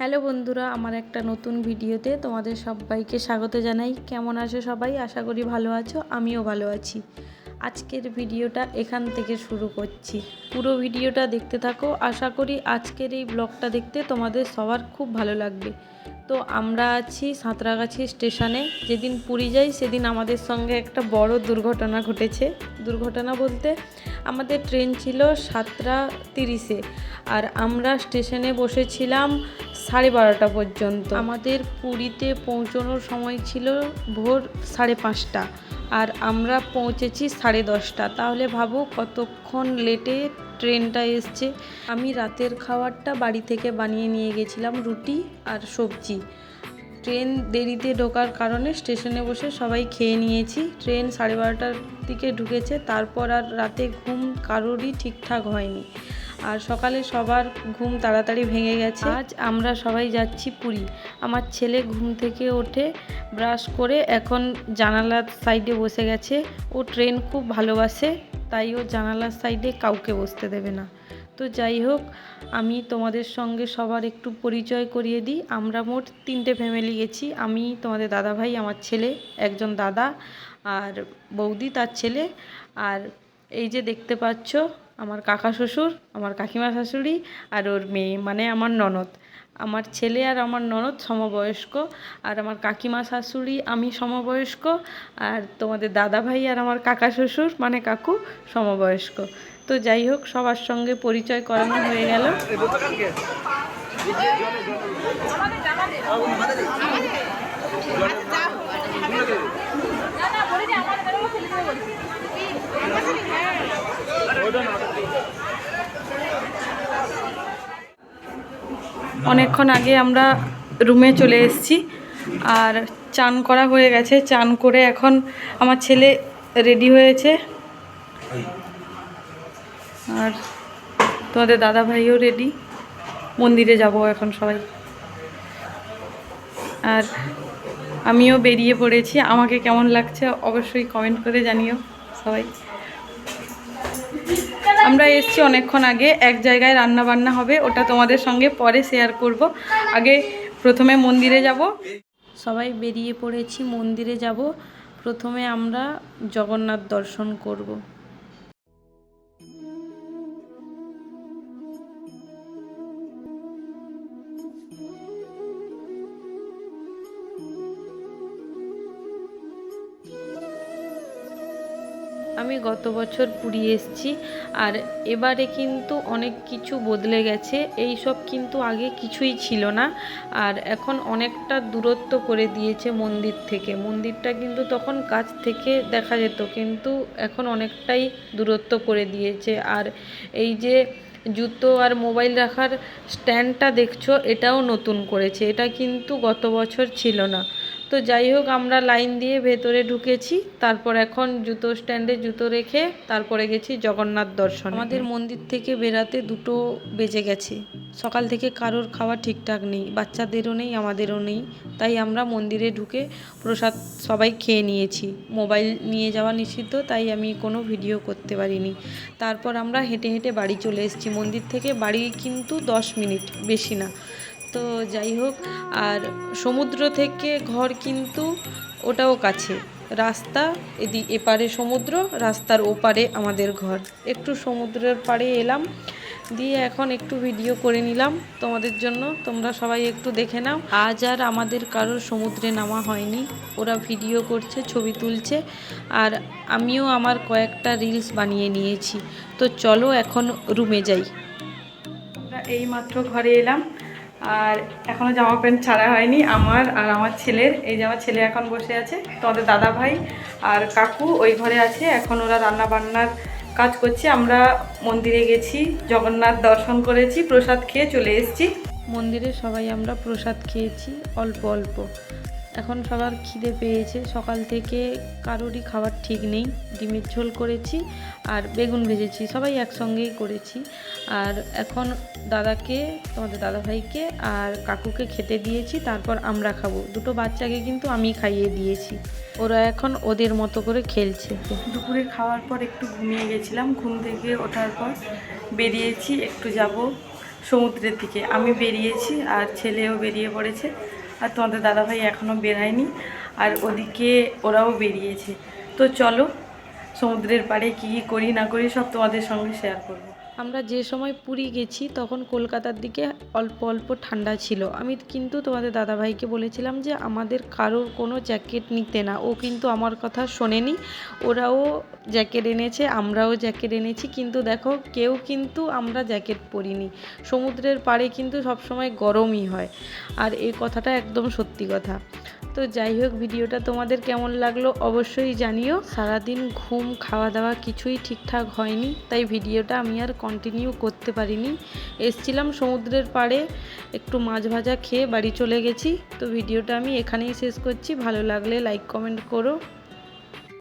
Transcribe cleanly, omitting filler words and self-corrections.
Hello বন্ধুরা, আমার একটা নতুন ভিডিওতে তোমাদের সবাইকে স্বাগত জানাই। কেমন আছো সবাই? আশা করি ভালো আছো, আমিও ভালো আছি। আজকের ভিডিওটা এখান থেকে শুরু করছি, পুরো ভিডিওটা দেখতে থাকো। আশা করি আজকের এই ব্লগটা দেখতে তোমাদের সবার খুব ভালো লাগবে। তো আমরা আছি সাঁতরাগাছি স্টেশনে। যেদিন পুরী যাই সেদিন আমাদের সঙ্গে একটা বড় দুর্ঘটনা ঘটেছে। দুর্ঘটনা বলতে আমাদের ট্রেন ছিল 7:30-এ, আর আমরা স্টেশনে বসেছিলাম 12:30 পর্যন্ত। আমাদের পুরীতে পৌঁছানোর সময় ছিল ভোর 5:30, আর আমরা পৌঁছেছি 10:30। তাহলে ভাবো কতক্ষণ লেটে ট্রেনটা এসছে। আমি রাতের খাবারটা বাড়ি থেকে বানিয়ে নিয়ে গেছিলাম, রুটি আর সবজি। ট্রেন দেরিতে ঢোকার কারণে স্টেশনে বসে সবাই খেয়ে নিয়েছি। ট্রেন 12:30টার দিকে ঢুকেছে, তারপর আর রাতে ঘুম কারোরই ঠিকঠাক হয়নি, আর সকালে সবার ঘুম তাড়াতাড়ি ভেঙে গেছে। আজ আমরা সবাই যাচ্ছি পুরী। আমার ছেলে ঘুম থেকে ওঠে, ব্রাশ করে এখন জানালার সাইডে বসে গেছে। ও ট্রেন খুব ভালোবাসে, তাই ও জানালার সাইডে কাউকে বসতে দেবে না। তো যাই হোক, আমি তোমাদের সঙ্গে সবার একটু পরিচয় করিয়ে দিই। আমরা মোট 3টে ফ্যামিলি গেছি। আমি, তোমাদের দাদা ভাই, আমার ছেলে, একজন দাদা আর বৌদি তার ছেলে, আর এই যে দেখতে পাচ্ছ আমার কাকা শ্বশুর, আমার কাকিমা শাশুড়ি আর ওর মেয়ে, মানে আমার ননদ। আমার ছেলে আর আমার ননদ সমবয়স্ক, আর আমার কাকিমা শাশুড়ি, আমি সমবয়স্ক, আর তোমাদের দাদা ভাই আর আমার কাকা শ্বশুর মানে কাকু সমবয়স্ক। তো যাই হোক, সবার সঙ্গে পরিচয় করানো হয়ে গেল। অনেকক্ষণ আগে আমরা রুমে চলে এসেছি, আর চান করা হয়ে গেছে। চান করে এখন আমার ছেলে রেডি হয়েছে, আর তোমাদের দাদা ভাইও রেডি। মন্দিরে যাব এখন সবাই, আর আমিও বেরিয়ে পড়েছি। আমাকে কেমন লাগছে অবশ্যই কমেন্ট করে জানিও সবাই। আমরা এসেছি অনেকক্ষণ আগে, এক জায়গায় রান্না বান্না হবে, ওটা তোমাদের সঙ্গে পরে শেয়ার করব। আগে প্রথমে মন্দিরে যাব। সবাই বেরিয়ে পড়েছি, মন্দিরে যাব। প্রথমে আমরা জগন্নাথ দর্শন করব। আমি গত বছর পুরী এসেছি, আর এবারে কিন্তু অনেক কিছু বদলে গেছে। এই সব কিন্তু আগে কিছুই ছিল না, আর এখন অনেকটা দূরত্ব করে দিয়েছে মন্দির থেকে। মন্দিরটা কিন্তু তখন কাছ থেকে দেখা যেত, কিন্তু এখন অনেকটাই দূরত্ব করে দিয়েছে। আর এই যে জুতো আর মোবাইল রাখার স্ট্যান্ডটা দেখছো, এটাও নতুন করেছে, এটা কিন্তু গত বছর ছিল না। তো যাই হোক, আমরা লাইন দিয়ে ভেতরে ঢুকেছি, তারপর এখন জুতো স্ট্যান্ডে জুতো রেখে তারপরে গেছি জগন্নাথ দর্শন। আমাদের মন্দির থেকে বেরাতে 2টো বেজে গেছে। সকাল থেকে কারোর খাওয়া ঠিকঠাক নেই, বাচ্চাদেরও নেই, আমাদেরও নেই। তাই আমরা মন্দিরে ঢুকে প্রসাদ সবাই খেয়ে নিয়েছি। মোবাইল নিয়ে যাওয়া নিষিদ্ধ, তাই আমি কোনো ভিডিও করতে পারিনি। তারপর আমরা হেঁটে হেঁটে বাড়ি চলে এসেছি। মন্দির থেকে বাড়ি কিন্তু 10 মিনিট, বেশি না। তো যাই হোক, আর সমুদ্র থেকে ঘর কিন্তু ওটাও কাছে। রাস্তা এপারে সমুদ্র, রাস্তার ওপারে আমাদের ঘর। একটু সমুদ্রের পাড়ে এলাম, দিয়ে এখন একটু ভিডিও করে নিলাম তোমাদের জন্য। তোমরা সবাই একটু দেখে নাও। আজ আর আমাদের কারোর সমুদ্রে নামা হয়নি, ওরা ভিডিও করছে, ছবি তুলছে, আর আমিও আমার কয়েকটা রিলস বানিয়ে নিয়েছি। তো চলো এখন রুমে যাই। আমরা এইমাত্র ঘরে এলাম, আর এখনও জামা প্যান্ট ছাড়া হয়নি আমার আর আমার ছেলের। এই যে আমার ছেলে এখন বসে আছে, তোমাদের দাদা ভাই আর কাকু ওই ঘরে আছে, এখন ওরা রান্না বান্নার কাজ করছে। আমরা মন্দিরে গেছি, জগন্নাথ দর্শন করেছি, প্রসাদ খেয়ে চলে এসেছি। মন্দিরে সবাই আমরা প্রসাদ খেয়েছি অল্প অল্প। এখন সবার খিদে পেয়েছে, সকাল থেকে কারোরই খাবার ঠিক নেই। ডিমের ঝোল করেছি আর বেগুন ভেজেছি, সবাই একসঙ্গেই করেছি। আর এখন দাদাকে, তোমাদের দাদাভাইকে আর কাকুকে খেতে দিয়েছি, তারপর আমরা খাবো। 2টো বাচ্চাকে কিন্তু আমি খাইয়ে দিয়েছি, ওরা এখন ওদের মতো করে খেলছে। দুপুরে খাওয়ার পর একটু ঘুমিয়ে গেছিলাম, ঘুম থেকে ওঠার পর বেরিয়েছি, একটু যাব সমুদ্রের দিকে। আমি বেরিয়েছি আর ছেলেও বেরিয়ে পড়েছে, আর তোমাদের দাদাভাই এখনও বেরায়নি, আর ওদিকে ওরাও বেরিয়েছে। তো চলো সমুদ্রের পাড়ে কী কী করি না করি সব তোমাদের সঙ্গে শেয়ার করব। আমরা যে সময় পুরী গেছি তখন কলকাতার দিকে অল্প অল্প ঠান্ডা ছিল। আমি কিন্তু তোমাদের দাদাভাইকে বলেছিলাম যে আমাদের কারোর কোনো জ্যাকেট নিতে না, ও কিন্তু আমার কথা শোনেনি। ওরাও জ্যাকেট এনেছে, আমরাও জ্যাকেট এনেছি, কিন্তু দেখো কেউ কিন্তু আমরা জ্যাকেট পরিনি। সমুদ্রের পাড়ে কিন্তু সবসময় গরমই হয়, আর এই কথাটা একদম সত্যি কথা। তো যাই হোক, ভিডিওটা তোমাদের কেমন লাগলো অবশ্যই জানিও। সারাদিন ঘুম খাওয়া দাওয়া কিছুই ঠিকঠাক হয়নি, তাই ভিডিওটা আমি আর কন্টিনিউ করতে পারিনি। এসছিলাম সমুদ্রের পাড়ে, একটু মাছ ভাজা খেয়ে বাড়ি চলে গেছি। তো ভিডিওটা আমি এখানেই শেষ করছি। ভালো লাগলে লাইক কমেন্ট করো।